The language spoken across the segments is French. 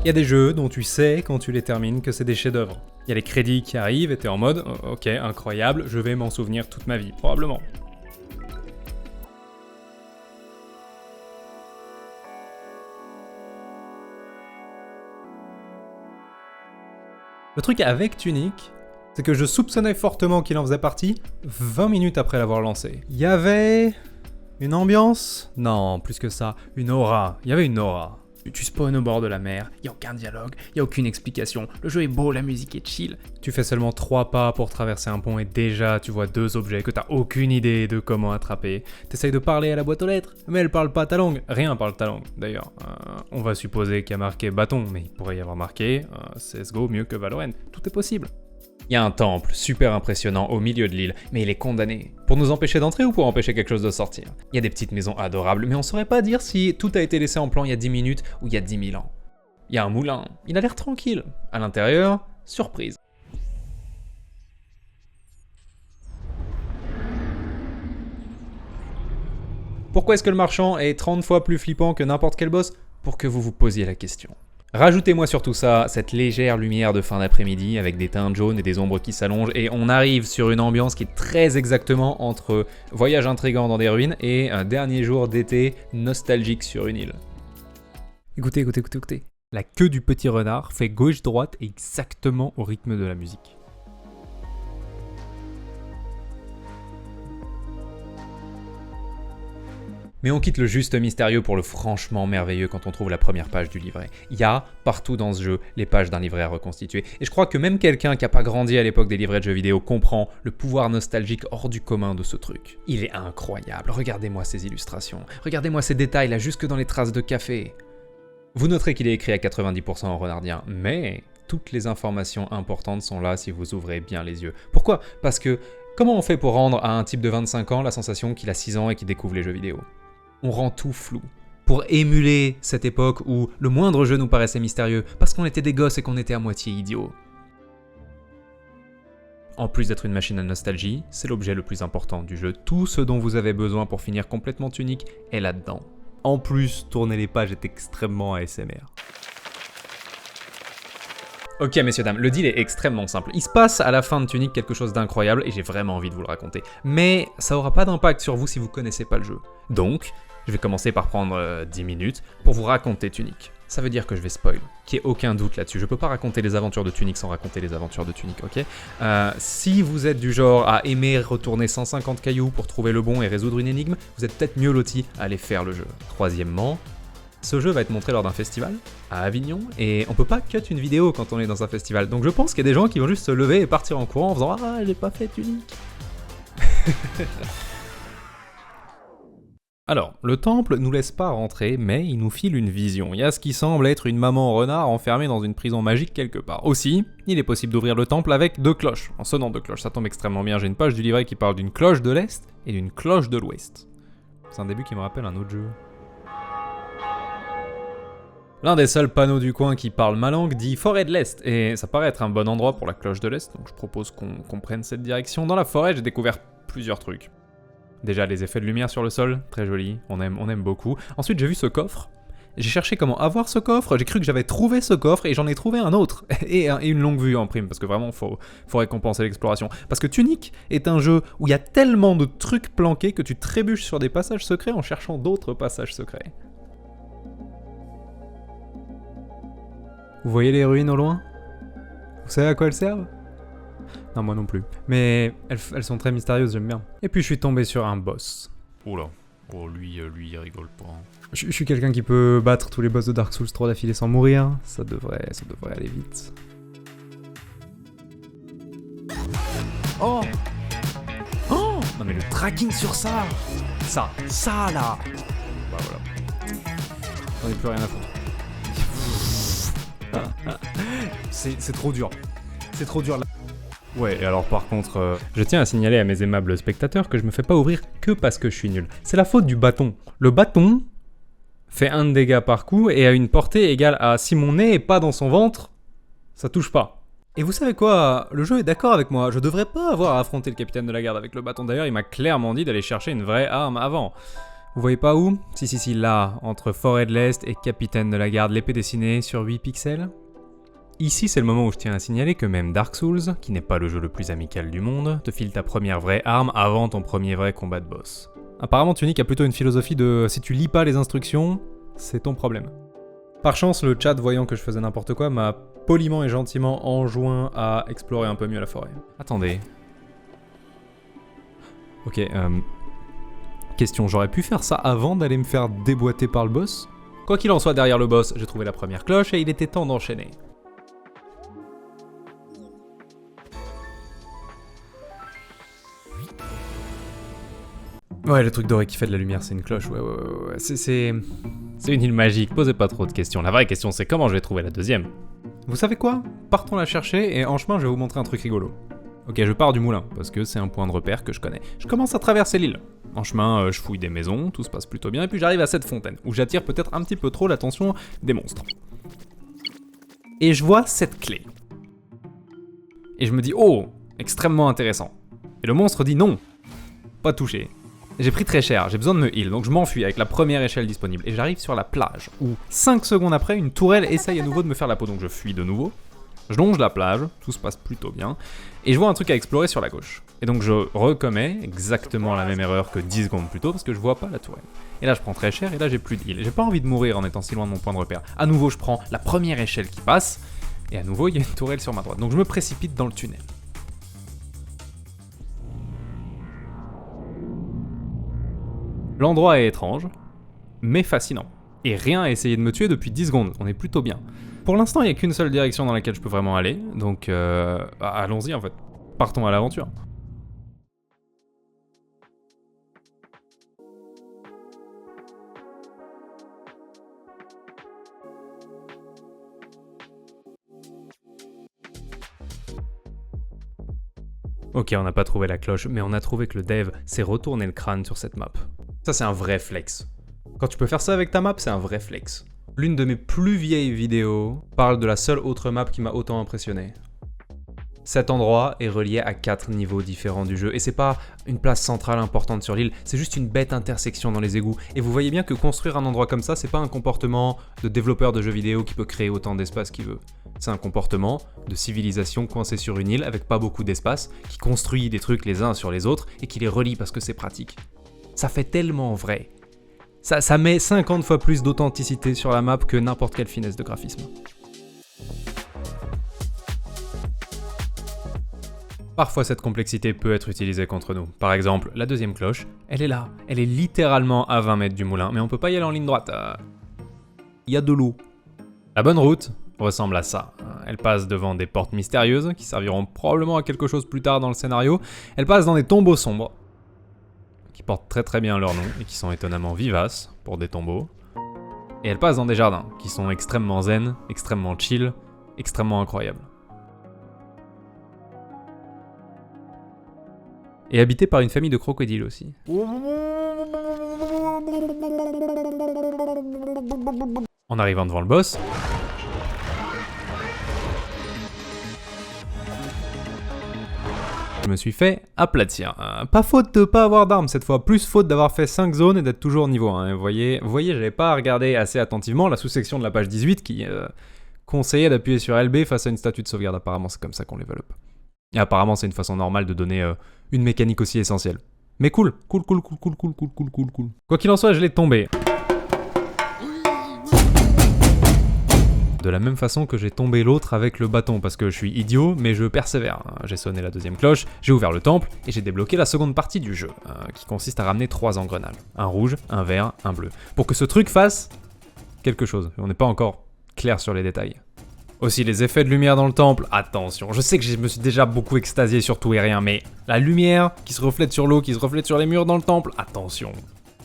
Il y a des jeux dont tu sais quand tu les termines que c'est des chefs-d'œuvre. Il y a les crédits qui arrivent et t'es en mode « Ok, incroyable, je vais m'en souvenir toute ma vie, probablement. » Le truc avec Tunic, c'est que je soupçonnais fortement qu'il en faisait partie 20 minutes après l'avoir lancé. Il y avait une ambiance? Non, plus que ça, une aura. Il y avait une aura. Tu spawns au bord de la mer, il n'y a aucun dialogue, il n'y a aucune explication, le jeu est beau, la musique est chill. Tu fais seulement 3 pas pour traverser un pont et déjà tu vois 2 objets que t'as aucune idée de comment attraper. T'essayes de parler à la boîte aux lettres, mais elle parle pas ta langue. Rien parle ta langue, d'ailleurs. On va supposer qu'il y a marqué bâton, mais il pourrait y avoir marqué CSGO mieux que Valorant. Tout est possible. Il y a un temple super impressionnant au milieu de l'île, mais il est condamné. Pour nous empêcher d'entrer ou pour empêcher quelque chose de sortir? Il y a des petites maisons adorables, mais on saurait pas dire si tout a été laissé en plan il y a 10 minutes ou il y a 10 000 ans. Il y a un moulin, il a l'air tranquille. À l'intérieur, surprise. Pourquoi est-ce que le marchand est 30 fois plus flippant que n'importe quel boss? Pour que vous vous posiez la question. Rajoutez-moi sur tout ça cette légère lumière de fin d'après-midi avec des teintes jaunes et des ombres qui s'allongent et on arrive sur une ambiance qui est très exactement entre voyage intrigant dans des ruines et un dernier jour d'été nostalgique sur une île. Écoutez. La queue du petit renard fait gauche-droite exactement au rythme de la musique. Mais on quitte le juste mystérieux pour le franchement merveilleux quand on trouve la première page du livret. Il y a, partout dans ce jeu, les pages d'un livret à reconstituer. Et je crois que même quelqu'un qui n'a pas grandi à l'époque des livrets de jeux vidéo comprend le pouvoir nostalgique hors du commun de ce truc. Il est incroyable, regardez-moi ces illustrations, regardez-moi ces détails là jusque dans les traces de café. Vous noterez qu'il est écrit à 90% en renardien, mais toutes les informations importantes sont là si vous ouvrez bien les yeux. Pourquoi? Parce que comment on fait pour rendre à un type de 25 ans la sensation qu'il a 6 ans et qu'il découvre les jeux vidéo? On rend tout flou. Pour émuler cette époque où le moindre jeu nous paraissait mystérieux, parce qu'on était des gosses et qu'on était à moitié idiots. En plus d'être une machine à nostalgie, c'est l'objet le plus important du jeu. Tout ce dont vous avez besoin pour finir complètement Tunic est là-dedans. En plus, tourner les pages est extrêmement ASMR. Ok messieurs dames, le deal est extrêmement simple. Il se passe à la fin de Tunic quelque chose d'incroyable et j'ai vraiment envie de vous le raconter. Mais ça aura pas d'impact sur vous si vous connaissez pas le jeu. Donc, je vais commencer par prendre 10 minutes pour vous raconter Tunic. Ça veut dire que je vais spoil, qu'il n'y ait aucun doute là-dessus. Je peux pas raconter les aventures de Tunic sans raconter les aventures de Tunic, ok? Si vous êtes du genre à aimer retourner 150 cailloux pour trouver le bon et résoudre une énigme, vous êtes peut-être mieux loti à aller faire le jeu. Troisièmement, ce jeu va être montré lors d'un festival à Avignon et on peut pas cut une vidéo quand on est dans un festival. Donc je pense qu'il y a des gens qui vont juste se lever et partir en courant en faisant « Ah, j'ai pas fait Tunic !» Alors, le temple nous laisse pas rentrer, mais il nous file une vision. Il y a ce qui semble être une maman renard enfermée dans une prison magique quelque part. Aussi, il est possible d'ouvrir le temple avec 2 cloches, en sonnant 2 cloches. Ça tombe extrêmement bien, j'ai une page du livret qui parle d'une cloche de l'Est et d'une cloche de l'Ouest. C'est un début qui me rappelle un autre jeu. L'un des seuls panneaux du coin qui parle ma langue dit forêt de l'Est, et ça paraît être un bon endroit pour la cloche de l'Est, donc je propose qu'on prenne cette direction. Dans la forêt, j'ai découvert plusieurs trucs. Déjà, les effets de lumière sur le sol, très joli, on aime beaucoup. Ensuite, j'ai vu ce coffre, j'ai cherché comment avoir ce coffre, j'ai cru que j'avais trouvé ce coffre, et j'en ai trouvé un autre, et une longue vue en prime, parce que vraiment, faut récompenser l'exploration. Parce que Tunic est un jeu où il y a tellement de trucs planqués que tu trébuches sur des passages secrets en cherchant d'autres passages secrets. Vous voyez les ruines au loin? Vous savez à quoi elles servent? Non, moi non plus. Mais elles sont très mystérieuses, j'aime bien. Et puis je suis tombé sur un boss. Oula. Oh, lui, il rigole pas. Je suis quelqu'un qui peut battre tous les boss de Dark Souls 3 d'affilée sans mourir. Ça devrait aller vite. Oh! Oh! Non mais le tracking sur ça! Ça là! Bah voilà. J'en ai plus rien à foutre. C'est trop dur. C'est trop dur là. Ouais, et alors par contre, je tiens à signaler à mes aimables spectateurs que je me fais pas ouvrir que parce que je suis nul. C'est la faute du bâton. Le bâton fait 1 de dégâts par coup et a une portée égale à si mon nez est pas dans son ventre, ça touche pas. Et vous savez quoi? Le jeu est d'accord avec moi, je devrais pas avoir à affronter le capitaine de la garde avec le bâton. D'ailleurs, il m'a clairement dit d'aller chercher une vraie arme avant. Vous voyez pas où? Si, là, entre Forêt de l'Est et Capitaine de la Garde, l'épée dessinée sur 8 pixels. Ici, c'est le moment où je tiens à signaler que même Dark Souls, qui n'est pas le jeu le plus amical du monde, te file ta première vraie arme avant ton premier vrai combat de boss. Apparemment, Tunic a plutôt une philosophie de si tu lis pas les instructions, c'est ton problème. Par chance, le chat, voyant que je faisais n'importe quoi, m'a poliment et gentiment enjoint à explorer un peu mieux la forêt. Attendez. Ok, question, j'aurais pu faire ça avant d'aller me faire déboîter par le boss? Quoi qu'il en soit, derrière le boss, j'ai trouvé la première cloche et il était temps d'enchaîner. Ouais, le truc doré qui fait de la lumière, c'est une cloche, ouais. C'est une île magique, posez pas trop de questions. La vraie question, c'est comment je vais trouver la deuxième. Vous savez quoi? Partons la chercher et en chemin, je vais vous montrer un truc rigolo. Ok, je pars du moulin, parce que c'est un point de repère que je connais. Je commence à traverser l'île. En chemin, je fouille des maisons, tout se passe plutôt bien, et puis j'arrive à cette fontaine, où j'attire peut-être un petit peu trop l'attention des monstres. Et je vois cette clé. Et je me dis, oh, extrêmement intéressant. Et le monstre dit non, pas touché. J'ai pris très cher, j'ai besoin de me heal, donc je m'enfuis avec la première échelle disponible. Et j'arrive sur la plage, où 5 secondes après, une tourelle essaye à nouveau de me faire la peau, donc je fuis de nouveau. Je longe la plage, tout se passe plutôt bien, et je vois un truc à explorer sur la gauche. Et donc je recommets exactement la même erreur que 10 secondes plus tôt, parce que je vois pas la tourelle. Et là je prends très cher, et là j'ai plus de heal. J'ai pas envie de mourir en étant si loin de mon point de repère. À nouveau je prends la première échelle qui passe, et à nouveau il y a une tourelle sur ma droite. Donc je me précipite dans le tunnel. L'endroit est étrange, mais fascinant. Et rien à essayer de me tuer depuis 10 secondes, on est plutôt bien. Pour l'instant, il n'y a qu'une seule direction dans laquelle je peux vraiment aller, donc allons-y en fait. Partons à l'aventure. Ok, on n'a pas trouvé la cloche, mais on a trouvé que le dev s'est retourné le crâne sur cette map. Ça, c'est un vrai flex. Quand tu peux faire ça avec ta map, c'est un vrai flex. L'une de mes plus vieilles vidéos parle de la seule autre map qui m'a autant impressionné. Cet endroit est relié à 4 niveaux différents du jeu, et c'est pas une place centrale importante sur l'île, c'est juste une bête intersection dans les égouts. Et vous voyez bien que construire un endroit comme ça, c'est pas un comportement de développeur de jeux vidéo qui peut créer autant d'espace qu'il veut. C'est un comportement de civilisation coincée sur une île avec pas beaucoup d'espace, qui construit des trucs les uns sur les autres et qui les relie parce que c'est pratique. Ça fait tellement vrai. Ça met 50 fois plus d'authenticité sur la map que n'importe quelle finesse de graphisme. Parfois cette complexité peut être utilisée contre nous. Par exemple, la deuxième cloche, elle est là. Elle est littéralement à 20 mètres du moulin, mais on peut pas y aller en ligne droite. Il y a de l'eau. La bonne route ressemble à ça. Elle passe devant des portes mystérieuses, qui serviront probablement à quelque chose plus tard dans le scénario. Elle passe dans des tombeaux sombres, qui portent très très bien leur nom, et qui sont étonnamment vivaces pour des tombeaux. Et elle passe dans des jardins, qui sont extrêmement zen, extrêmement chill, extrêmement incroyables. Et habité par une famille de crocodiles aussi. En arrivant devant le boss, je me suis fait aplatir. Pas faute de pas avoir d'armes cette fois, plus faute d'avoir fait 5 zones et d'être toujours niveau 1. Vous voyez, j'avais pas regardé assez attentivement la sous-section de la page 18 qui conseillait d'appuyer sur LB face à une statue de sauvegarde. Apparemment c'est comme ça qu'on level up. Et apparemment c'est une façon normale de donner une mécanique aussi essentielle. Mais cool. Quoi qu'il en soit, je l'ai tombé. De la même façon que j'ai tombé l'autre avec le bâton, parce que je suis idiot, mais je persévère. J'ai sonné la deuxième cloche, j'ai ouvert le temple, et j'ai débloqué la seconde partie du jeu, qui consiste à ramener 3 engrenages. Un rouge, un vert, un bleu. Pour que ce truc fasse quelque chose. On n'est pas encore clair sur les détails. Aussi les effets de lumière dans le temple, attention, je sais que je me suis déjà beaucoup extasié sur tout et rien, mais la lumière qui se reflète sur l'eau, qui se reflète sur les murs dans le temple, attention.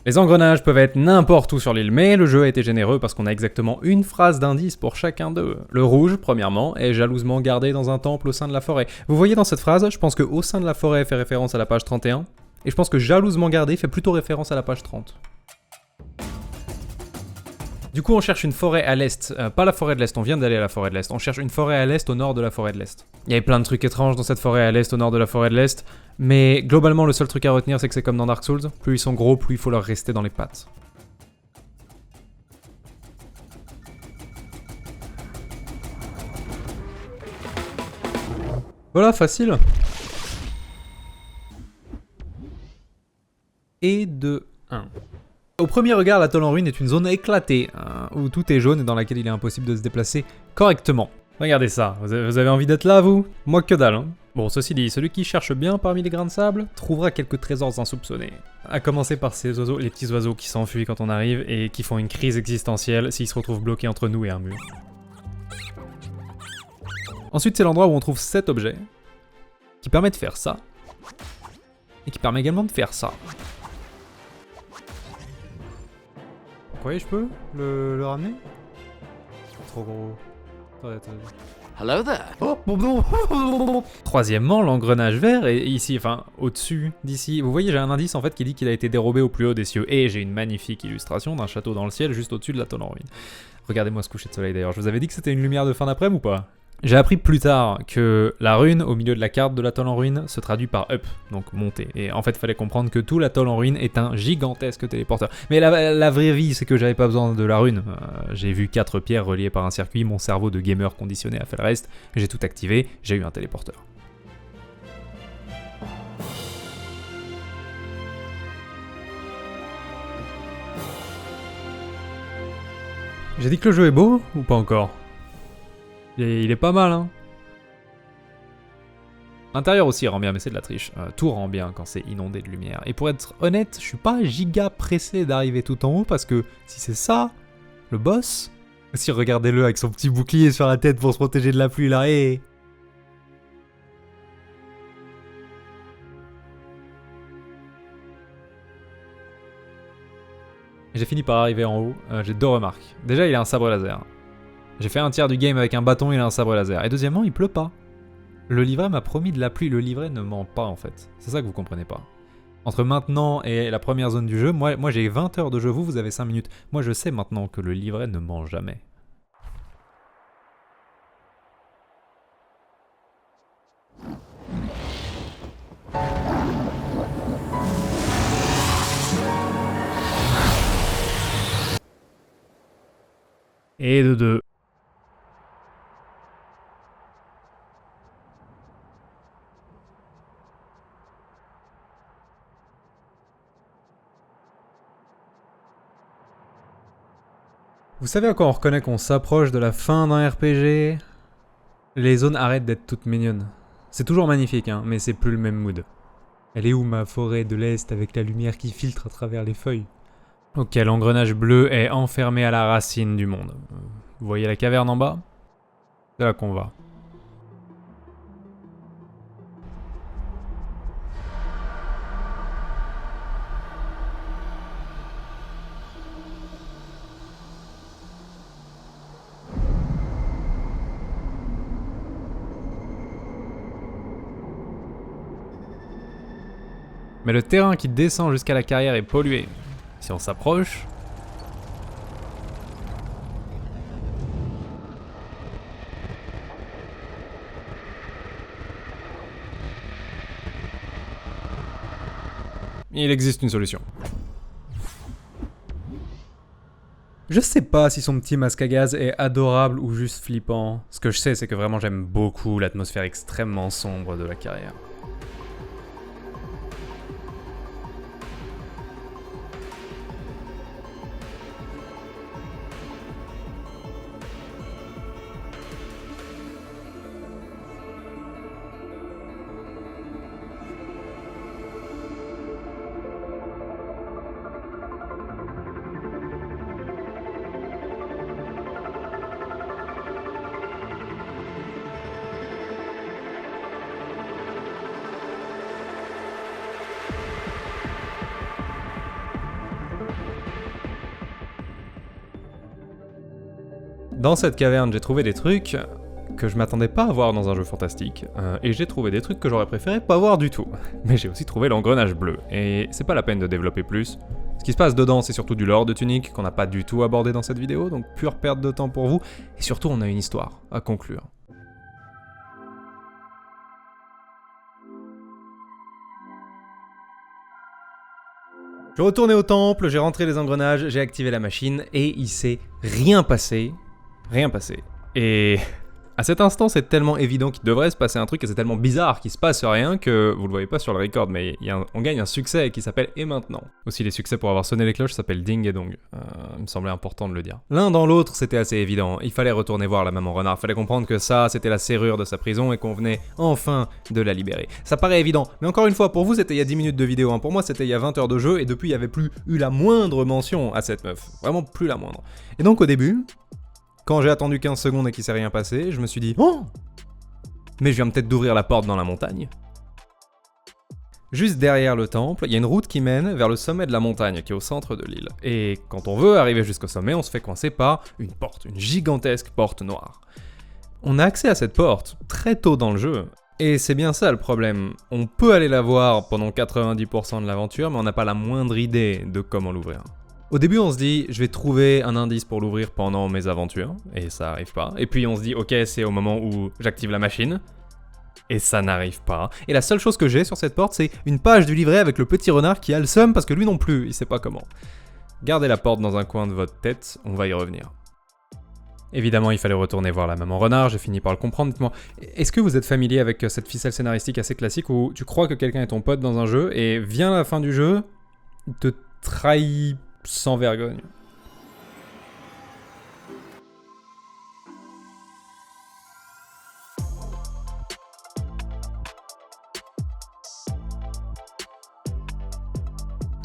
Les engrenages peuvent être n'importe où sur l'île, mais le jeu a été généreux parce qu'on a exactement une phrase d'indice pour chacun d'eux. Le rouge, premièrement, est jalousement gardé dans un temple au sein de la forêt. Vous voyez dans cette phrase, je pense que au sein de la forêt fait référence à la page 31, et je pense que jalousement gardé fait plutôt référence à la page 30. Du coup, on cherche une forêt à l'est. Pas la forêt de l'est, on vient d'aller à la forêt de l'est. On cherche une forêt à l'est au nord de la forêt de l'est. Il y avait plein de trucs étranges dans cette forêt à l'est au nord de la forêt de l'est. Mais globalement, le seul truc à retenir, c'est que c'est comme dans Dark Souls. Plus ils sont gros, plus il faut leur rester dans les pattes. Voilà, facile. Et de 1. Au premier regard, l'atoll en ruine est une zone éclatée, où tout est jaune et dans laquelle il est impossible de se déplacer correctement. Regardez ça, vous avez envie d'être là, vous? Moi que dalle, hein. Bon, ceci dit, celui qui cherche bien parmi les grains de sable trouvera quelques trésors insoupçonnés. À commencer par ces oiseaux, les petits oiseaux qui s'enfuient quand on arrive et qui font une crise existentielle s'ils se retrouvent bloqués entre nous et un mur. Ensuite, c'est l'endroit où on trouve cet objet, qui permet de faire ça, et qui permet également de faire ça. Vous croyez que je peux le ramener? Trop gros. Hello there. Troisièmement, l'engrenage vert est ici, enfin au-dessus d'ici. Vous voyez, j'ai un indice en fait qui dit qu'il a été dérobé au plus haut des cieux. Et j'ai une magnifique illustration d'un château dans le ciel juste au-dessus de l'atoll en ruine. Regardez-moi ce coucher de soleil d'ailleurs. Je vous avais dit que c'était une lumière de fin d'après-midi ou pas? J'ai appris plus tard que la rune au milieu de la carte de l'atoll en ruine se traduit par up, donc monter. Et en fait, il fallait comprendre que tout l'atoll en ruine est un gigantesque téléporteur. Mais la vraie vie, c'est que j'avais pas besoin de la rune. J'ai vu 4 pierres reliées par un circuit, mon cerveau de gamer conditionné a fait le reste, j'ai tout activé, j'ai eu un téléporteur. J'ai dit que le jeu est beau ou pas encore? Il est pas mal, hein. L'intérieur aussi rend bien, mais c'est de la triche. Tout rend bien quand c'est inondé de lumière. Et pour être honnête, je suis pas giga pressé d'arriver tout en haut parce que si c'est ça, le boss... Si, regardez-le avec son petit bouclier sur la tête pour se protéger de la pluie là, et... J'ai fini par arriver en haut, j'ai 2 remarques. Déjà, il a un sabre laser. J'ai fait un tiers du game avec un bâton, il a un sabre laser. Et deuxièmement, il pleut pas. Le livret m'a promis de la pluie, le livret ne ment pas en fait. C'est ça que vous comprenez pas. Entre maintenant et la première zone du jeu, moi j'ai 20 heures de jeu, vous avez 5 minutes. Moi je sais maintenant que le livret ne ment jamais. Et de 2. Vous savez à quoi on reconnaît qu'on s'approche de la fin d'un RPG? Les zones arrêtent d'être toutes mignonnes. C'est toujours magnifique, hein, mais c'est plus le même mood. Elle est où ma forêt de l'Est avec la lumière qui filtre à travers les feuilles? Ok, l'engrenage bleu est enfermé à la racine du monde. Vous voyez la caverne en bas? C'est là qu'on va. Mais le terrain qui descend jusqu'à la carrière est pollué. Si on s'approche... Il existe une solution. Je sais pas si son petit masque à gaz est adorable ou juste flippant. Ce que je sais, c'est que vraiment j'aime beaucoup l'atmosphère extrêmement sombre de la carrière. Dans cette caverne, j'ai trouvé des trucs que je m'attendais pas à voir dans un jeu fantastique, et j'ai trouvé des trucs que j'aurais préféré pas voir du tout. Mais j'ai aussi trouvé l'engrenage bleu, et c'est pas la peine de développer plus, Ce qui se passe dedans, c'est surtout du lore de Tunic qu'on n'a pas du tout abordé dans cette vidéo, donc pure perte de temps pour vous, et surtout on a une histoire à conclure. Je retournais au temple, j'ai rentré les engrenages, j'ai activé la machine, et il s'est rien passé. Rien passé. Et à cet instant, c'est tellement évident qu'il devrait se passer un truc, et c'est tellement bizarre qu'il se passe rien que vous le voyez pas sur le record, mais on gagne un succès qui s'appelle « Et maintenant ». Aussi, les succès pour avoir sonné les cloches s'appellent « Ding et Dong ». Il me semblait important de le dire. L'un dans l'autre, c'était assez évident. Il fallait retourner voir la maman renard. Fallait comprendre que ça, c'était la serrure de sa prison et qu'on venait enfin de la libérer. Ça paraît évident, mais encore une fois, pour vous, c'était il y a 10 minutes de vidéo. Hein. Pour moi, c'était il y a 20 heures de jeu, et depuis, il n'y avait plus eu la moindre mention à cette meuf. Vraiment plus la moindre. Et donc, au début, quand j'ai attendu 15 secondes et qu'il s'est rien passé, je me suis dit « Oh ! Mais je viens peut-être d'ouvrir la porte dans la montagne. » Juste derrière le temple, il y a une route qui mène vers le sommet de la montagne qui est au centre de l'île. Et quand on veut arriver jusqu'au sommet, on se fait coincer par une porte, une gigantesque porte noire. On a accès à cette porte très tôt dans le jeu, et c'est bien ça le problème. On peut aller la voir pendant 90% de l'aventure, mais on n'a pas la moindre idée de comment l'ouvrir. Au début, on se dit, je vais trouver un indice pour l'ouvrir pendant mes aventures, et ça arrive pas. Et puis on se dit, ok, c'est au moment où j'active la machine, et ça n'arrive pas. Et la seule chose que j'ai sur cette porte, c'est une page du livret avec le petit renard qui a le seum parce que lui non plus, il sait pas comment. Gardez la porte dans un coin de votre tête, on va y revenir. Évidemment, il fallait retourner voir la maman renard, j'ai fini par le comprendre. Dites-moi, est-ce que vous êtes familier avec cette ficelle scénaristique assez classique où tu crois que quelqu'un est ton pote dans un jeu, et vient la fin du jeu, il te trahit sans vergogne.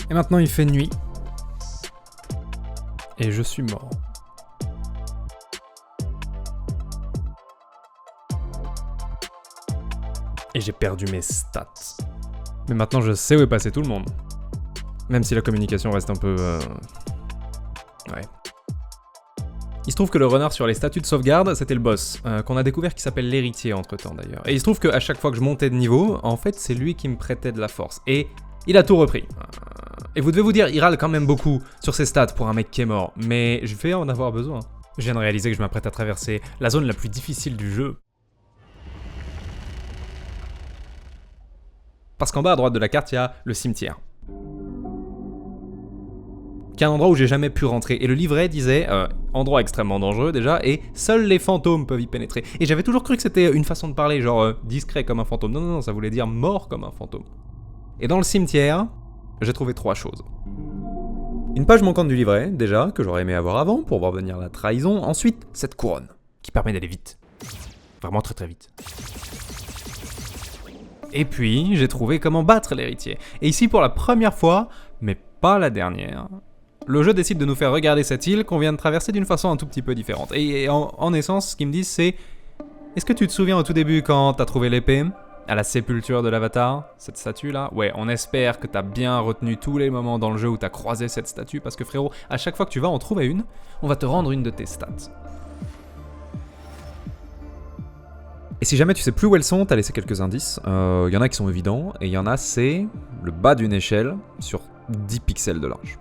Et maintenant il fait nuit. Et je suis mort. Et j'ai perdu mes stats. Mais maintenant je sais où est passé tout le monde. Même si la communication reste un peu... Ouais. Il se trouve que le renard sur les statues de sauvegarde, c'était le boss, qu'on a découvert qui s'appelle l'héritier entre-temps d'ailleurs. Et il se trouve qu'à chaque fois que je montais de niveau, en fait c'est lui qui me prêtait de la force. Et il a tout repris. Et vous devez vous dire, il râle quand même beaucoup sur ses stats pour un mec qui est mort, mais je vais en avoir besoin. Je viens de réaliser que je m'apprête à traverser la zone la plus difficile du jeu. Parce qu'en bas à droite de la carte, il y a le cimetière. Qui est un endroit où j'ai jamais pu rentrer. Et le livret disait, endroit extrêmement dangereux déjà, et seuls les fantômes peuvent y pénétrer. Et j'avais toujours cru que c'était une façon de parler, genre discret comme un fantôme. Non, non, non, ça voulait dire mort comme un fantôme. Et dans le cimetière, j'ai trouvé 3 choses. Une page manquante du livret, déjà, que j'aurais aimé avoir avant, pour voir venir la trahison. Ensuite, cette couronne, qui permet d'aller vite. Vraiment très très vite. Et puis, j'ai trouvé comment battre l'héritier. Et ici, pour la première fois, mais pas la dernière, le jeu décide de nous faire regarder cette île qu'on vient de traverser d'une façon un tout petit peu différente. Et en essence, ce qu'ils me disent, c'est... Est-ce que tu te souviens au tout début quand t'as trouvé l'épée à la sépulture de l'avatar, cette statue là? Ouais, on espère que t'as bien retenu tous les moments dans le jeu où t'as croisé cette statue, parce que frérot, à chaque fois que tu vas en trouver une, on va te rendre une de tes stats. Et si jamais tu sais plus où elles sont, t'as laissé quelques indices. Y en a qui sont évidents, et il y en a c'est le bas d'une échelle sur 10 pixels de large.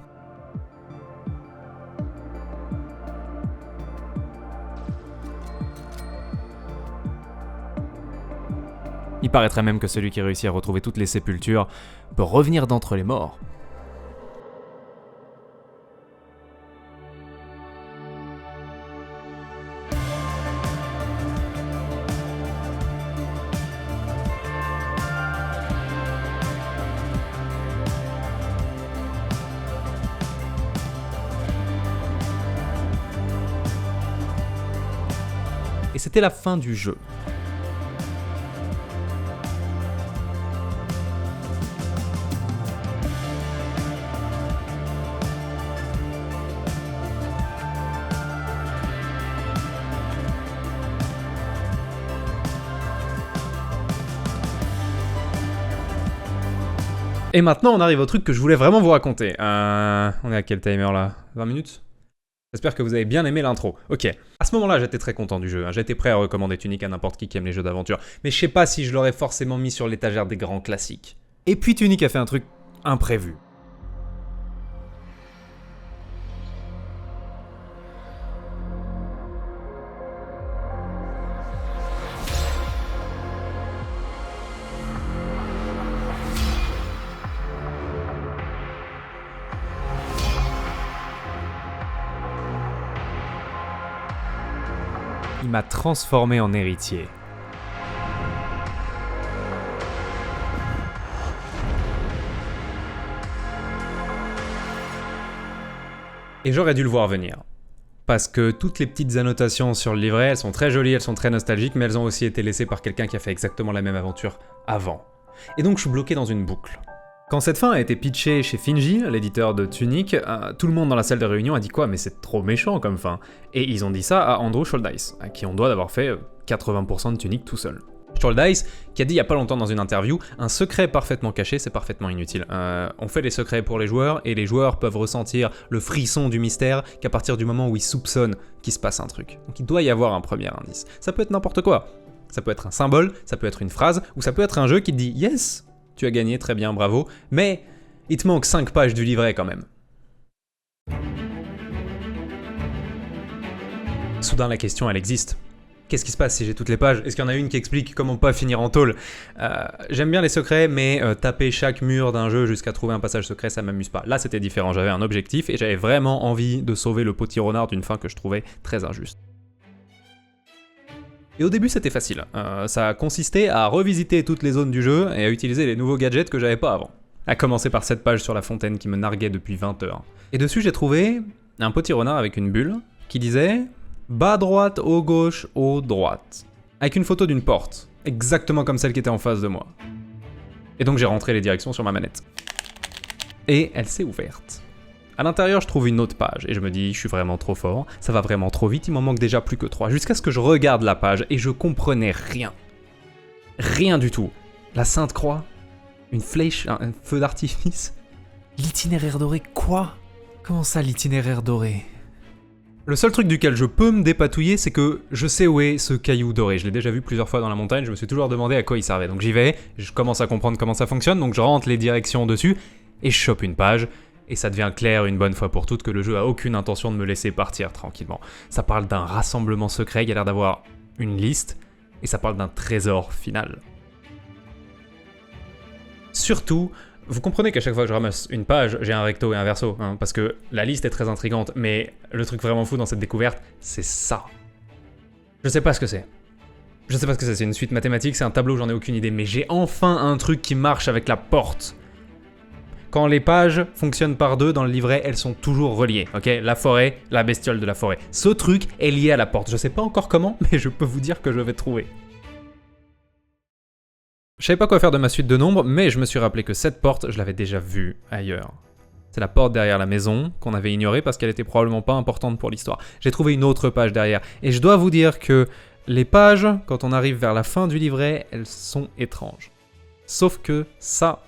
Il paraîtrait même que celui qui réussit à retrouver toutes les sépultures peut revenir d'entre les morts. Et c'était la fin du jeu. Et maintenant, on arrive au truc que je voulais vraiment vous raconter. On est à quel timer là? 20 minutes? J'espère que vous avez bien aimé l'intro. Ok. À ce moment-là, j'étais très content du jeu. J'étais prêt à recommander Tunic à n'importe qui aime les jeux d'aventure. Mais je sais pas si je l'aurais forcément mis sur l'étagère des grands classiques. Et puis Tunic a fait un truc imprévu. il m'a transformé en héritier. Et j'aurais dû le voir venir. Parce que toutes les petites annotations sur le livret, elles sont très jolies, elles sont très nostalgiques, mais elles ont aussi été laissées par quelqu'un qui a fait exactement la même aventure avant. Et donc je suis bloqué dans une boucle. Quand cette fin a été pitchée chez Finji, l'éditeur de Tunic, tout le monde dans la salle de réunion a dit quoi, mais c'est trop méchant comme fin. Et ils ont dit ça à Andrew Shouldice, à qui on doit d'avoir fait 80% de Tunic tout seul. Shouldice, qui a dit il y a pas longtemps dans une interview, un secret parfaitement caché, c'est parfaitement inutile. On fait les secrets pour les joueurs, et les joueurs peuvent ressentir le frisson du mystère qu'à partir du moment où ils soupçonnent qu'il se passe un truc. Donc il doit y avoir un premier indice. Ça peut être n'importe quoi. Ça peut être un symbole, ça peut être une phrase, ou ça peut être un jeu qui te dit « Yes, tu as gagné, très bien, bravo », mais il te manque 5 pages du livret quand même. Soudain la question elle existe. Qu'est-ce qui se passe si j'ai toutes les pages? Est-ce qu'il y en a une qui explique comment pas finir en tôle? J'aime bien les secrets, mais taper chaque mur d'un jeu jusqu'à trouver un passage secret, ça m'amuse pas. Là, c'était différent. J'avais un objectif et j'avais vraiment envie de sauver le petit renard d'une fin que je trouvais très injuste. Et au début, c'était facile. Ça consistait à revisiter toutes les zones du jeu et à utiliser les nouveaux gadgets que j'avais pas avant. À commencer par cette page sur la fontaine qui me narguait depuis 20 heures. Et dessus, j'ai trouvé un petit renard avec une bulle qui disait... bas droite, haut gauche, haut droite. Avec une photo d'une porte, exactement comme celle qui était en face de moi. Et donc j'ai rentré les directions sur ma manette. Et elle s'est ouverte. À l'intérieur, je trouve une autre page, et je me dis, je suis vraiment trop fort, ça va vraiment trop vite, il m'en manque déjà plus que 3, jusqu'à ce que je regarde la page, et je comprenais rien. Rien du tout. La Sainte Croix, une flèche, un feu d'artifice. L'itinéraire doré, quoi? Comment ça, l'itinéraire doré? Le seul truc duquel je peux me dépatouiller, c'est que je sais où est ce caillou doré. Je l'ai déjà vu plusieurs fois dans la montagne, je me suis toujours demandé à quoi il servait. Donc j'y vais, je commence à comprendre comment ça fonctionne, donc je rentre les directions dessus, et je chope une page, et ça devient clair une bonne fois pour toutes que le jeu a aucune intention de me laisser partir tranquillement. Ça parle d'un rassemblement secret, il y a l'air d'avoir une liste, et ça parle d'un trésor final. Surtout, vous comprenez qu'à chaque fois que je ramasse une page, j'ai un recto et un verso, hein, parce que la liste est très intrigante, mais le truc vraiment fou dans cette découverte, c'est ça. Je sais pas ce que c'est. Je sais pas ce que c'est une suite mathématique, c'est un tableau, j'en ai aucune idée, mais j'ai enfin un truc qui marche avec la porte. Quand les pages fonctionnent par deux dans le livret, elles sont toujours reliées, ok? La forêt, la bestiole de la forêt. Ce truc est lié à la porte, je sais pas encore comment, mais je peux vous dire que je vais trouver. Je savais pas quoi faire de ma suite de nombres, mais je me suis rappelé que cette porte, je l'avais déjà vue ailleurs. C'est la porte derrière la maison, qu'on avait ignorée parce qu'elle était probablement pas importante pour l'histoire. J'ai trouvé une autre page derrière, et je dois vous dire que les pages, quand on arrive vers la fin du livret, elles sont étranges. Sauf que ça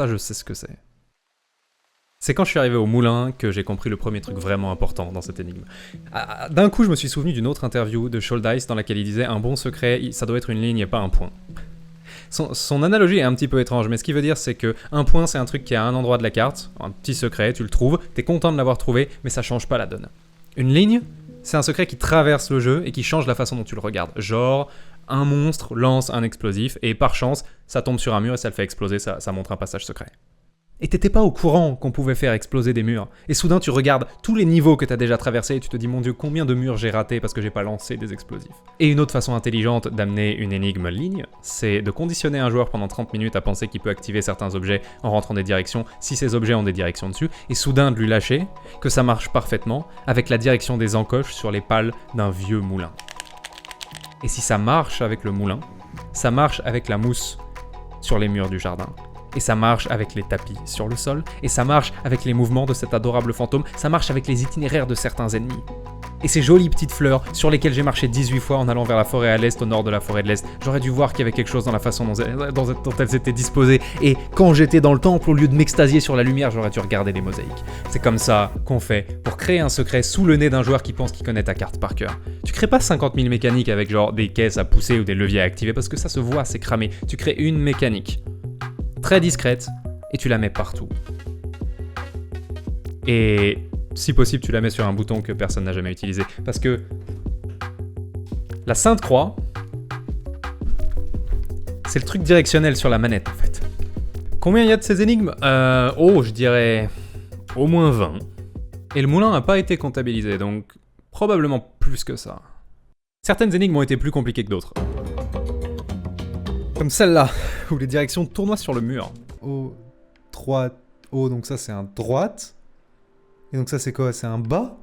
je sais ce que c'est. C'est quand je suis arrivé au moulin que j'ai compris le premier truc vraiment important dans cette énigme. D'un coup, je me suis souvenu d'une autre interview de Shouldice dans laquelle il disait « Un bon secret, ça doit être une ligne et pas un point ». Son analogie est un petit peu étrange, mais ce qu'il veut dire, c'est que un point, c'est un truc qui est à un endroit de la carte, un petit secret, tu le trouves, t'es content de l'avoir trouvé, mais ça change pas la donne. Une ligne, c'est un secret qui traverse le jeu et qui change la façon dont tu le regardes. Genre, un monstre lance un explosif, et par chance, ça tombe sur un mur et ça le fait exploser, ça montre un passage secret. Et t'étais pas au courant qu'on pouvait faire exploser des murs. Et soudain, tu regardes tous les niveaux que t'as déjà traversés et tu te dis, mon Dieu, combien de murs j'ai raté parce que j'ai pas lancé des explosifs. Et une autre façon intelligente d'amener une énigme ligne, c'est de conditionner un joueur pendant 30 minutes à penser qu'il peut activer certains objets en rentrant des directions si ces objets ont des directions dessus, et soudain de lui lâcher que ça marche parfaitement avec la direction des encoches sur les pales d'un vieux moulin. Et si ça marche avec le moulin, ça marche avec la mousse sur les murs du jardin. Et ça marche avec les tapis sur le sol, et ça marche avec les mouvements de cet adorable fantôme, ça marche avec les itinéraires de certains ennemis. Et ces jolies petites fleurs sur lesquelles j'ai marché 18 fois en allant vers la forêt à l'est, au nord de la forêt de l'est, j'aurais dû voir qu'il y avait quelque chose dans la façon dont elles étaient disposées, et quand j'étais dans le temple, au lieu de m'extasier sur la lumière, j'aurais dû regarder les mosaïques. C'est comme ça qu'on fait pour créer un secret sous le nez d'un joueur qui pense qu'il connaît ta carte par cœur. Tu crées pas 50 000 mécaniques avec genre des caisses à pousser ou des leviers à activer, parce que ça se voit, c'est cramé. Tu crées une mécanique très discrète, et tu la mets partout. Et si possible, tu la mets sur un bouton que personne n'a jamais utilisé. Parce que la Sainte Croix, c'est le truc directionnel sur la manette, en fait. Combien il y a de ces énigmes ? Je dirais au moins 20. Et le moulin n'a pas été comptabilisé, donc probablement plus que ça. Certaines énigmes ont été plus compliquées que d'autres. Comme celle-là, où les directions tournoient sur le mur. Haut, droite, haut, donc ça c'est un droite. Et donc ça c'est quoi? C'est un bas.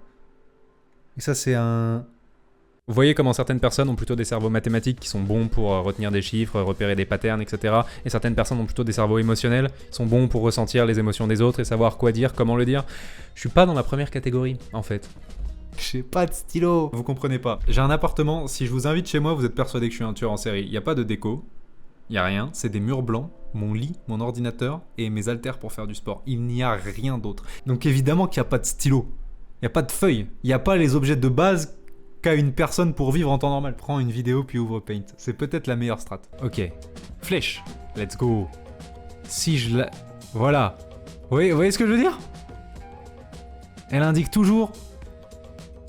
Et ça c'est un... Vous voyez comment certaines personnes ont plutôt des cerveaux mathématiques qui sont bons pour retenir des chiffres, repérer des patterns, etc. Et certaines personnes ont plutôt des cerveaux émotionnels, qui sont bons pour ressentir les émotions des autres et savoir quoi dire, comment le dire. Je suis pas dans la première catégorie, en fait. J'ai pas de stylo. Vous comprenez pas. J'ai un appartement, si je vous invite chez moi, vous êtes persuadé que je suis un tueur en série. Y a pas de déco, y a rien, c'est des murs blancs, mon lit, mon ordinateur et mes haltères pour faire du sport. Il n'y a rien d'autre. Donc évidemment qu'il y a pas de stylo. Y a pas de feuilles. Y a pas les objets de base qu'a une personne pour vivre en temps normal. Prends une vidéo puis ouvre Paint. C'est peut-être la meilleure strat. Ok. Flèche. Let's go. Si je la... Voilà. Vous voyez ce que je veux dire? Elle indique toujours...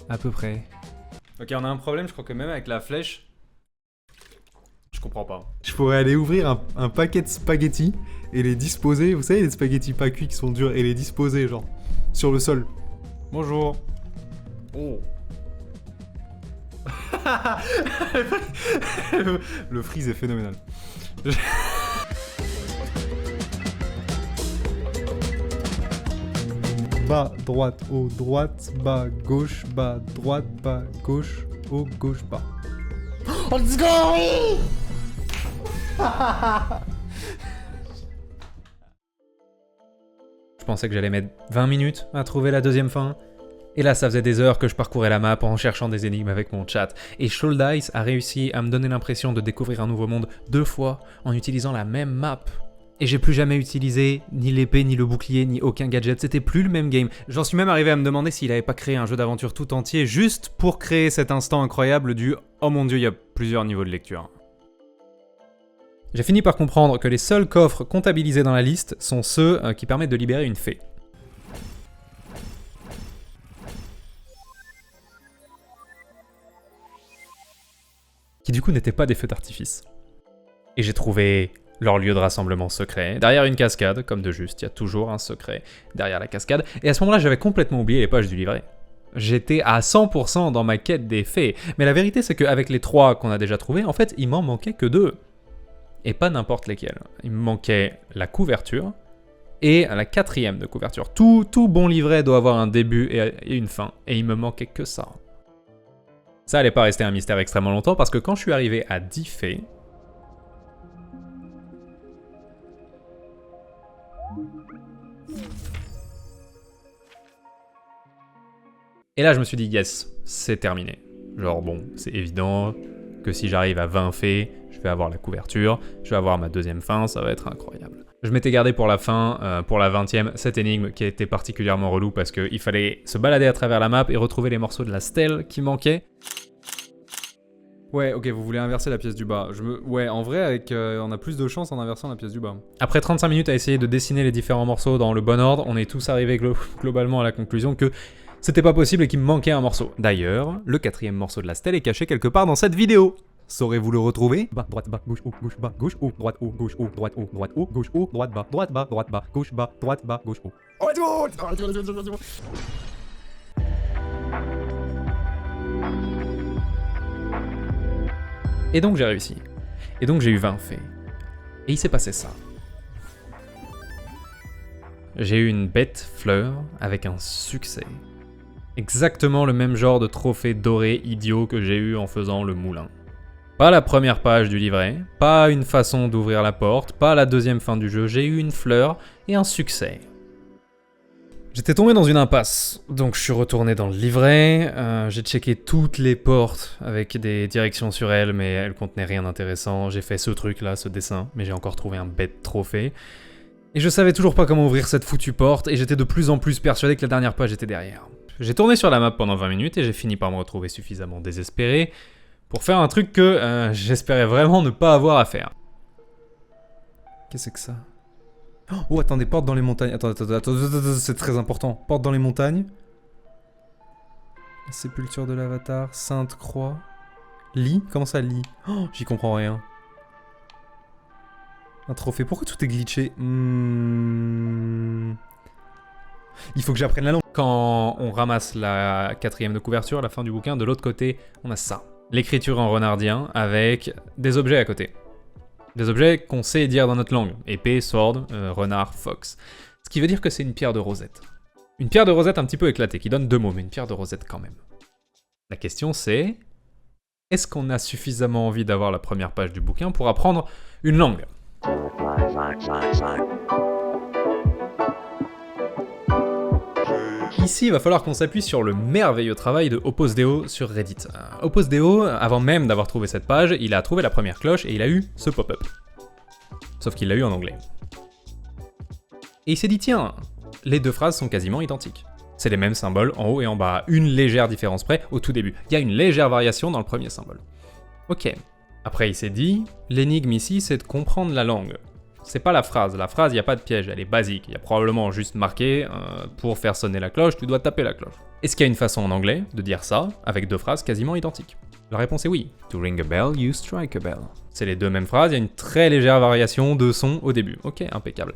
À peu près. Ok, on a un problème, je crois que même avec la flèche... Je comprends pas. Je pourrais aller ouvrir un paquet de spaghettis et les disposer, vous savez les spaghettis pas cuits qui sont durs, et les disposer genre sur le sol. Bonjour. Oh. Le freeze est phénoménal. Bas, droite, haut, droite, bas, gauche, bas, droite, bas, gauche, haut, gauche, bas. Oh, let's go! Je pensais que j'allais mettre 20 minutes à trouver la deuxième fin. Et là, ça faisait des heures que je parcourais la map en cherchant des énigmes avec mon chat. Et Shoal Dice a réussi à me donner l'impression de découvrir un nouveau monde 2 fois en utilisant la même map. Et j'ai plus jamais utilisé ni l'épée, ni le bouclier, ni aucun gadget. C'était plus le même game. J'en suis même arrivé à me demander s'il avait pas créé un jeu d'aventure tout entier juste pour créer cet instant incroyable du « Oh mon dieu, il y a plusieurs niveaux de lecture ». J'ai fini par comprendre que les seuls coffres comptabilisés dans la liste sont ceux qui permettent de libérer une fée. Qui du coup n'étaient pas des feux d'artifice. Et j'ai trouvé leur lieu de rassemblement secret. Derrière une cascade, comme de juste, il y a toujours un secret derrière la cascade. Et à ce moment-là, j'avais complètement oublié les pages du livret. J'étais à 100% dans ma quête des fées. Mais la vérité, c'est qu'avec les 3 qu'on a déjà trouvés, en fait, il m'en manquait que 2. Et pas n'importe lesquels. Il me manquait la couverture et la 4e de couverture. Tout bon livret doit avoir un début et une fin. Et il me manquait que ça. Ça allait pas rester un mystère extrêmement longtemps parce que quand je suis arrivé à 10 fées, et là je me suis dit yes, c'est terminé. Genre bon, c'est évident que si j'arrive à 20 fées, je vais avoir la couverture, je vais avoir ma deuxième fin, ça va être incroyable. Je m'étais gardé pour la fin, pour la 20e, cette énigme qui a été particulièrement relou parce qu'il fallait se balader à travers la map et retrouver les morceaux de la stèle qui manquaient. Ouais, ok, vous voulez inverser la pièce du bas. Ouais, en vrai, avec, on a plus de chance en inversant la pièce du bas. Après 35 minutes à essayer de dessiner les différents morceaux dans le bon ordre, on est tous arrivés globalement à la conclusion que c'était pas possible et qu'il me manquait un morceau. D'ailleurs, le 4e morceau de la stèle est caché quelque part dans cette vidéo. Saurez-vous le retrouver? Bas, droite, bas, gauche, haut, droite, haut, gauche, haut, droite, haut, gauche, haut, droite, bas, gauche, bas, droite, bas, gauche, haut. Et donc j'ai réussi. Et donc j'ai eu 20 fées. Et il s'est passé ça. J'ai eu une bête fleur avec un succès. Exactement le même genre de trophée doré idiot que j'ai eu en faisant le moulin. Pas la première page du livret, pas une façon d'ouvrir la porte, pas la deuxième fin du jeu, j'ai eu une fleur et un succès. J'étais tombé dans une impasse, donc je suis retourné dans le livret, j'ai checké toutes les portes avec des directions sur elles, mais elles contenaient rien d'intéressant. J'ai fait ce truc là, ce dessin, mais j'ai encore trouvé un bête trophée. Et je savais toujours pas comment ouvrir cette foutue porte, et j'étais de plus en plus persuadé que la dernière page était derrière. J'ai tourné sur la map pendant 20 minutes et j'ai fini par me retrouver suffisamment désespéré pour faire un truc que j'espérais vraiment ne pas avoir à faire. Qu'est-ce que c'est que ça ? Oh, attendez, porte dans les montagnes. Attends, c'est très important. Porte dans les montagnes. La sépulture de l'avatar, Sainte Croix. Lit ? Comment ça, lit ? Oh, j'y comprends rien. Un trophée. Pourquoi tout est glitché ? Il faut que j'apprenne la langue. Quand on ramasse la 4e de couverture, à la fin du bouquin, de l'autre côté, on a ça. l'écriture en renardien avec des objets à côté. Des objets qu'on sait dire dans notre langue. Épée, sword, renard, fox. Ce qui veut dire que c'est une pierre de rosette. Une pierre de rosette un petit peu éclatée, qui donne 2 mots, mais une pierre de rosette quand même. La question c'est... Est-ce qu'on a suffisamment envie d'avoir la première page du bouquin pour apprendre une langue ? Ici, il va falloir qu'on s'appuie sur le merveilleux travail de Opus Deo sur Reddit. Opus Deo, avant même d'avoir trouvé cette page, il a trouvé la première cloche et il a eu ce pop-up. Sauf qu'il l'a eu en anglais. Et il s'est dit, tiens, les 2 phrases sont quasiment identiques. C'est les mêmes symboles en haut et en bas, une légère différence près au tout début. Il y a une légère variation dans le premier symbole. Ok. Après, il s'est dit, l'énigme ici, c'est de comprendre la langue. C'est pas la phrase, il n'y a pas de piège, elle est basique. Il y a probablement juste marqué, pour faire sonner la cloche, tu dois taper la cloche. Est-ce qu'il y a une façon en anglais de dire ça, avec 2 phrases quasiment identiques ? La réponse est oui. To ring a bell, you strike a bell. C'est les 2 mêmes phrases, il y a une très légère variation de son au début. Ok, impeccable.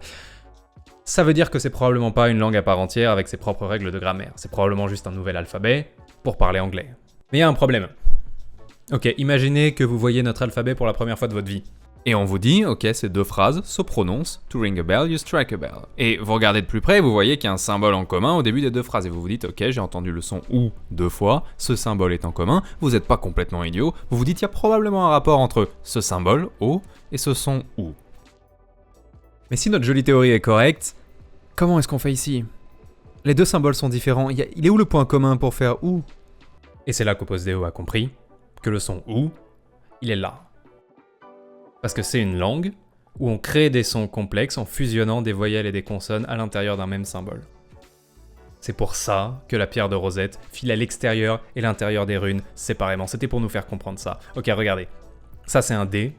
Ça veut dire que c'est probablement pas une langue à part entière avec ses propres règles de grammaire. C'est probablement juste un nouvel alphabet pour parler anglais. Mais il y a un problème. Ok, imaginez que vous voyez notre alphabet pour la première fois de votre vie. Et on vous dit, ok, ces 2 phrases se prononcent, to ring a bell, you strike a bell. Et vous regardez de plus près, vous voyez qu'il y a un symbole en commun au début des 2 phrases. Et vous vous dites, ok, j'ai entendu le son OU 2 fois, ce symbole est en commun, vous n'êtes pas complètement idiot. Vous vous dites, il y a probablement un rapport entre ce symbole, O, et ce son OU. Mais si notre jolie théorie est correcte, comment est-ce qu'on fait ici ? Les 2 symboles sont différents, il est où le point commun pour faire OU ? Et c'est là qu'Opus Deo a compris que le son OU, il est là. Parce que c'est une langue où on crée des sons complexes en fusionnant des voyelles et des consonnes à l'intérieur d'un même symbole. C'est pour ça que la pierre de rosette file à l'extérieur et l'intérieur des runes séparément. C'était pour nous faire comprendre ça. Ok, regardez. Ça c'est un D.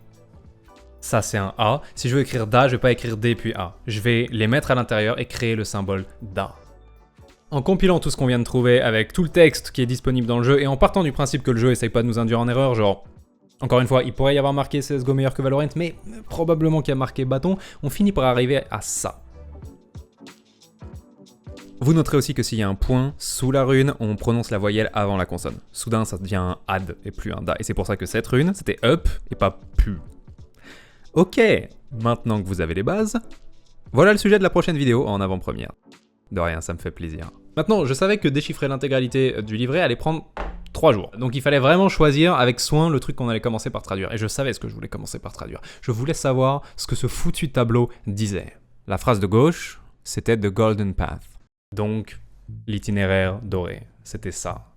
Ça c'est un A. Si je veux écrire DA, je vais pas écrire D puis A. Je vais les mettre à l'intérieur et créer le symbole DA. En compilant tout ce qu'on vient de trouver avec tout le texte qui est disponible dans le jeu et en partant du principe que le jeu essaye pas de nous induire en erreur, genre... Encore une fois, il pourrait y avoir marqué CSGO meilleur que Valorant, mais probablement qu'il y a marqué bâton, on finit par arriver à ça. Vous noterez aussi que s'il y a un point sous la rune, on prononce la voyelle avant la consonne. Soudain, ça devient un ad et plus un da. Et c'est pour ça que cette rune, c'était up et pas pu. Ok, maintenant que vous avez les bases, voilà le sujet de la prochaine vidéo en avant-première. De rien, ça me fait plaisir. Maintenant, je savais que déchiffrer l'intégralité du livret allait prendre 3 jours. Donc il fallait vraiment choisir avec soin le truc qu'on allait commencer par traduire. Et je savais ce que je voulais commencer par traduire. Je voulais savoir ce que ce foutu tableau disait. La phrase de gauche, c'était The Golden Path. Donc, l'itinéraire doré. C'était ça.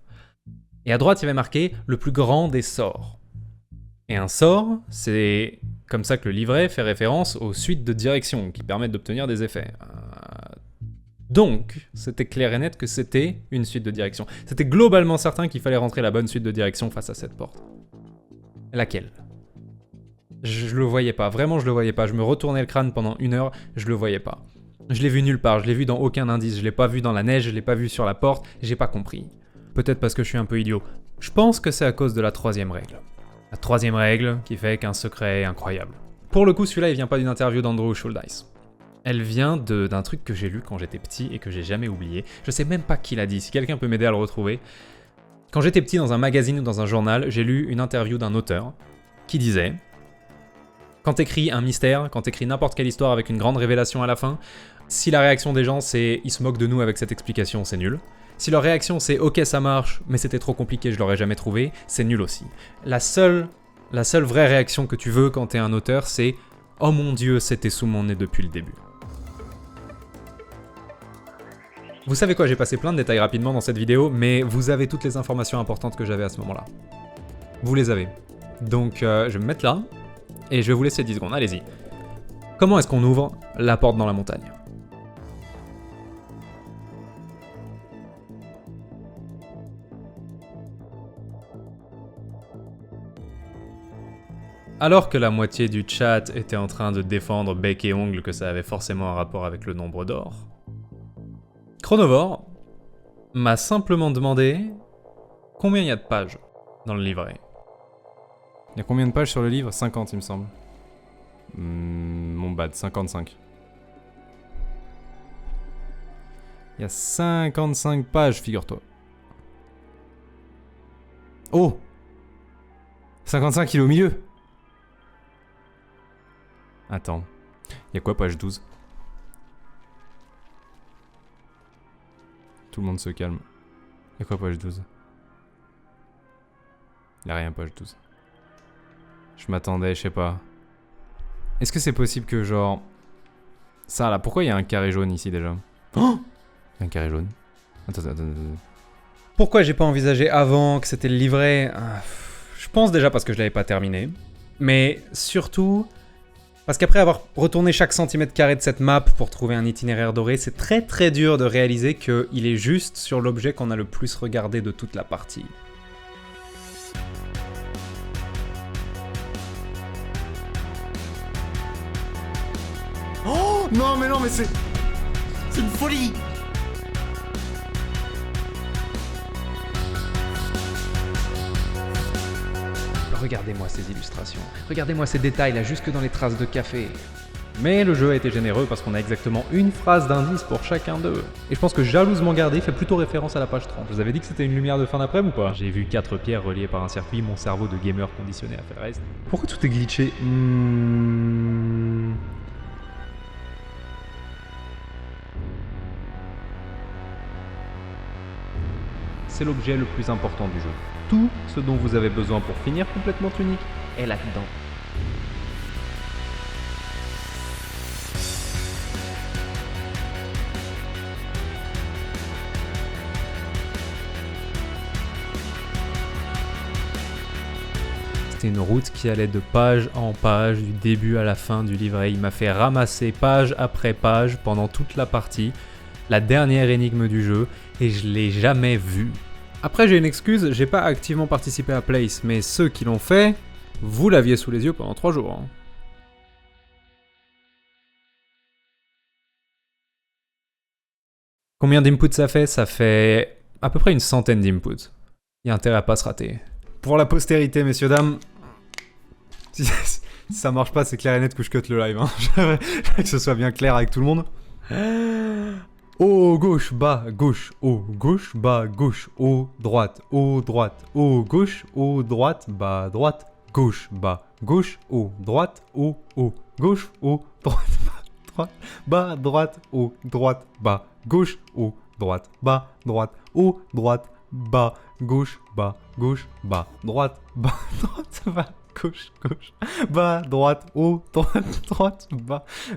Et à droite, il y avait marqué le plus grand des sorts. Et un sort, c'est comme ça que le livret fait référence aux suites de directions qui permettent d'obtenir des effets. Donc, c'était clair et net que c'était une suite de direction. C'était globalement certain qu'il fallait rentrer la bonne suite de direction face à cette porte. Laquelle ? Je le voyais pas, vraiment je le voyais pas. Je me retournais le crâne pendant 1 heure, je le voyais pas. Je l'ai vu nulle part, je l'ai vu dans aucun indice, je l'ai pas vu dans la neige, je l'ai pas vu sur la porte, j'ai pas compris. Peut-être parce que je suis un peu idiot. Je pense que c'est à cause de la 3e règle. La 3e règle qui fait qu'un secret est incroyable. Pour le coup, celui-là, il vient pas d'une interview d'Andrew Schuldeis. Elle vient d'un truc que j'ai lu quand j'étais petit et que j'ai jamais oublié. Je sais même pas qui l'a dit, si quelqu'un peut m'aider à le retrouver. Quand j'étais petit, dans un magazine ou dans un journal, j'ai lu une interview d'un auteur qui disait « Quand t'écris un mystère, quand t'écris n'importe quelle histoire avec une grande révélation à la fin, si la réaction des gens c'est « ils se moquent de nous avec cette explication, c'est nul ». Si leur réaction c'est « ok ça marche, mais c'était trop compliqué, je l'aurais jamais trouvé », c'est nul aussi. La seule vraie réaction que tu veux quand t'es un auteur, c'est « oh mon dieu, c'était sous mon nez depuis le début ». Vous savez quoi, j'ai passé plein de détails rapidement dans cette vidéo, mais vous avez toutes les informations importantes que j'avais à ce moment-là. Vous les avez. Donc je vais me mettre là, et je vais vous laisser 10 secondes, allez-y. Comment est-ce qu'on ouvre la porte dans la montagne ? Alors que la moitié du chat était en train de défendre bec et ongle que ça avait forcément un rapport avec le nombre d'or, Chronovore m'a simplement demandé combien il y a de pages dans le livret. Il y a combien de pages sur le livre ? 50 il me semble. Mon bad, 55. Il y a 55 pages, figure-toi. Oh ! 55, il est au milieu. Attends. Y'a quoi, page 12? Tout le monde se calme. Y'a quoi, page 12? Y'a rien, page 12. Je m'attendais, je sais pas. Est-ce que c'est possible que genre... Ça là, pourquoi il y a un carré jaune ici déjà? Oh, un carré jaune. Attends. Pourquoi j'ai pas envisagé avant que c'était le livret? Je pense déjà parce que je l'avais pas terminé. Mais surtout... Parce qu'après avoir retourné chaque centimètre carré de cette map pour trouver un itinéraire doré, c'est très dur de réaliser qu'il est juste sur l'objet qu'on a le plus regardé de toute la partie. Oh non mais c'est une folie. Regardez-moi ces illustrations, regardez-moi ces détails là jusque dans les traces de café. Mais le jeu a été généreux parce qu'on a exactement une phrase d'indice pour chacun d'eux. Et je pense que jalousement gardé fait plutôt référence à la page 30. Je vous avais dit que c'était une lumière de fin d'après-midi ou pas? J'ai vu 4 pierres reliées par un circuit, mon cerveau de gamer conditionné a fait le reste. Pourquoi tout est glitché? C'est l'objet le plus important du jeu. Tout ce dont vous avez besoin pour finir complètement unique est là-dedans. C'était une route qui allait de page en page, du début à la fin du livret. Il m'a fait ramasser page après page pendant toute la partie, la dernière énigme du jeu, et je l'ai jamais vue. Après j'ai une excuse, j'ai pas activement participé à Place, mais ceux qui l'ont fait, vous l'aviez sous les yeux pendant 3 jours. Hein. Combien d'inputs ça fait? Ça fait à peu près une centaine d'inputs. Il y a intérêt à pas se rater. Pour la postérité, messieurs, dames, si ça marche pas, c'est clair et net que je cut le live. Hein. Je veux que ce soit bien clair avec tout le monde. Haut, gauche, bas, gauche, haut, gauche, bas, gauche, haut, droite, gauche, haut, droite, bas, droite, gauche, bas, gauche, haut, droite, haut, gauche, haut, droite, bas, droite, haut, droite, bas, gauche, haut, droite, bas, droite, haut, droite, bas, gauche, bas, droite, bas, droite, bas, gauche, bas, droite, haut, droite,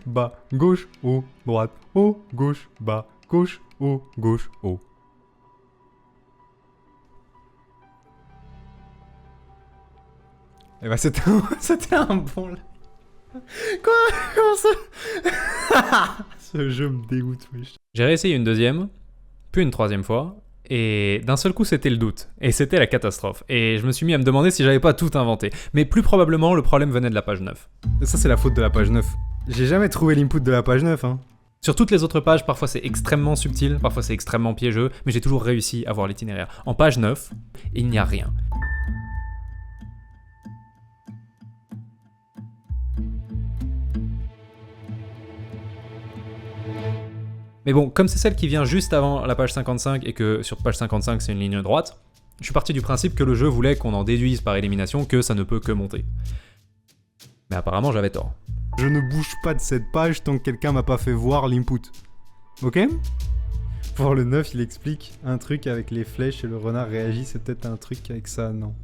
bas, gauche, haut, droite, haut, gauche, bas, gauche, haut, gauche, haut. Eh ben c'était un bon... Quoi? Comment ça? Ce jeu me dégoûte, wesh. J'ai réessayé une deuxième, puis une troisième fois, et d'un seul coup c'était le doute, et c'était la catastrophe. Et je me suis mis à me demander si j'avais pas tout inventé. Mais plus probablement, le problème venait de la page 9. Ça c'est la faute de la page 9. J'ai jamais trouvé l'input de la page 9, hein. Sur toutes les autres pages, parfois c'est extrêmement subtil, parfois c'est extrêmement piégeux, mais j'ai toujours réussi à voir l'itinéraire. En page 9, il n'y a rien. Mais bon, comme c'est celle qui vient juste avant la page 55 et que sur page 55 c'est une ligne droite, je suis parti du principe que le jeu voulait qu'on en déduise par élimination que ça ne peut que monter. Mais apparemment j'avais tort. Je ne bouge pas de cette page tant que quelqu'un m'a pas fait voir l'input. Ok? Pour le 9, il explique un truc avec les flèches et le renard réagit, c'est peut-être un truc avec ça, non?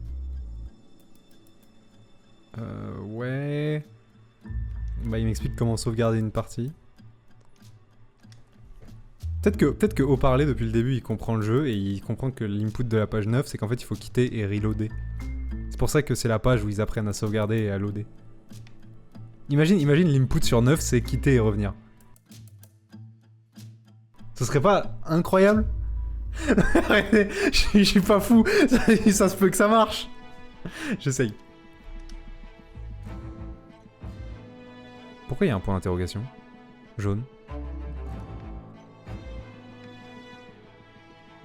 Ouais... Bah il m'explique comment sauvegarder une partie. Peut-être que haut-parler depuis le début il comprend le jeu et il comprend que l'input de la page 9 c'est qu'en fait il faut quitter et reloader. C'est pour ça que c'est la page où ils apprennent à sauvegarder et à loader. Imagine l'input sur 9 c'est quitter et revenir. Ce serait pas incroyable? Je suis pas fou, ça se peut que ça marche. J'essaye. Pourquoi il y a un point d'interrogation? Jaune.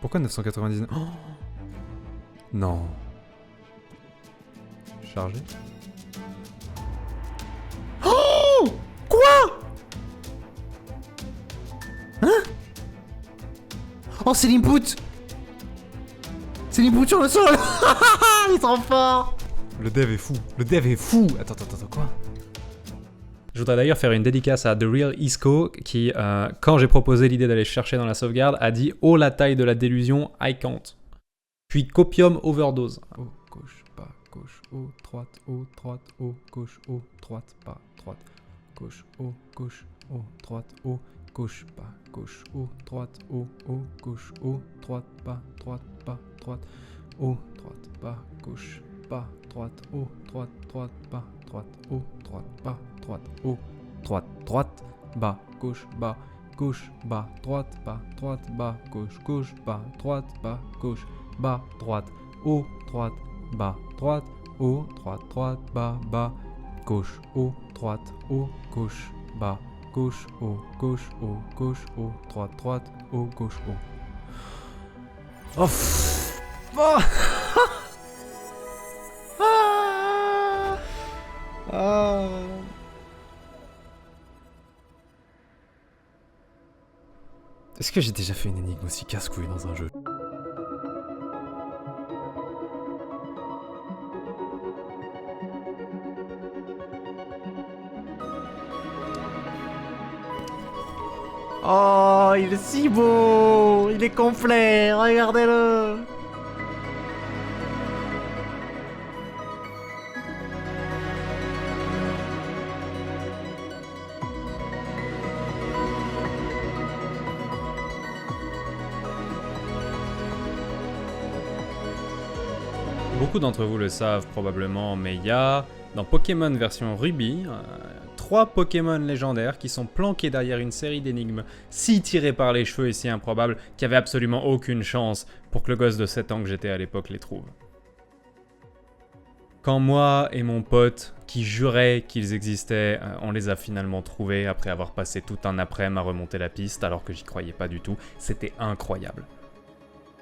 Pourquoi 999? Oh non. Chargé. Oh! Quoi? Hein? Oh, c'est l'input! C'est l'input sur le sol! Ils sont forts! Le dev est fou. Le dev est fou. Attends, quoi? Je voudrais d'ailleurs faire une dédicace à The Real Isco qui, quand j'ai proposé l'idée d'aller chercher dans la sauvegarde, a dit « Oh la taille de la délusion, I can't ». Puis Copium Overdose. Haut, gauche, bas, gauche, haut, droite, haut, gauche, haut, droite, bas, droite, gauche, haut, droite, haut, gauche, bas, gauche, haut, droite, gauche, haut, droite, bas, droite, haut, droite, bas, gauche, bas, droite, haut, droite, bas, droite, haut, droite, bas, droite, haut, droite, bas, gauche, bas, droite, bas, gauche, bas, droite, bas, droite, haut, droite, bas, droite, haut, droite, bas, gauche, haut, droite, haut, gauche, bas, gauche, haut, droite, haut, gauche, haut. Oh, oh. Est-ce que j'ai déjà fait une énigme aussi casse-couille dans un jeu? Oh, il est si beau! Il est complet, regardez-le! Beaucoup d'entre vous le savent probablement, mais il y a, dans Pokémon version Ruby, 3 Pokémon légendaires qui sont planqués derrière une série d'énigmes si tirées par les cheveux et si improbables qu'il n'y avait absolument aucune chance pour que le gosse de 7 ans que j'étais à l'époque les trouve. Quand moi et mon pote, qui jurait qu'ils existaient, on les a finalement trouvés après avoir passé tout un après-midi à remonter la piste alors que j'y croyais pas du tout, c'était incroyable.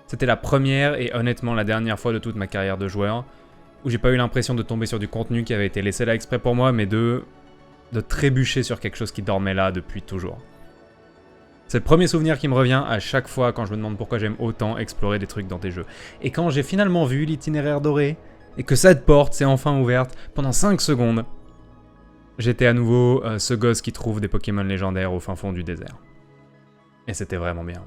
C'était la première et honnêtement la dernière fois de toute ma carrière de joueur où j'ai pas eu l'impression de tomber sur du contenu qui avait été laissé là exprès pour moi, mais de trébucher sur quelque chose qui dormait là depuis toujours. C'est le premier souvenir qui me revient à chaque fois quand je me demande pourquoi j'aime autant explorer des trucs dans tes jeux. Et quand j'ai finalement vu l'itinéraire doré, et que cette porte s'est enfin ouverte, pendant 5 secondes, j'étais à nouveau ce gosse qui trouve des Pokémon légendaires au fin fond du désert. Et c'était vraiment bien.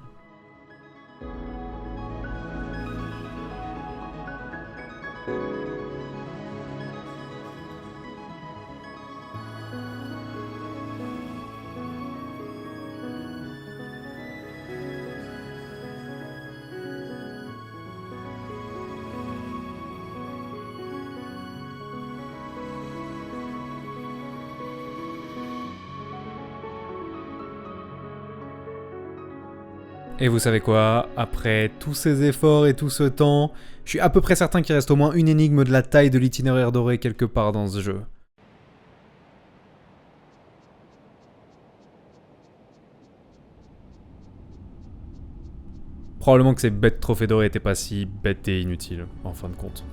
Et vous savez quoi? Après tous ces efforts et tout ce temps, je suis à peu près certain qu'il reste au moins une énigme de la taille de l'itinéraire doré quelque part dans ce jeu. Probablement que ces bêtes trophées dorées étaient pas si bêtes et inutiles, en fin de compte.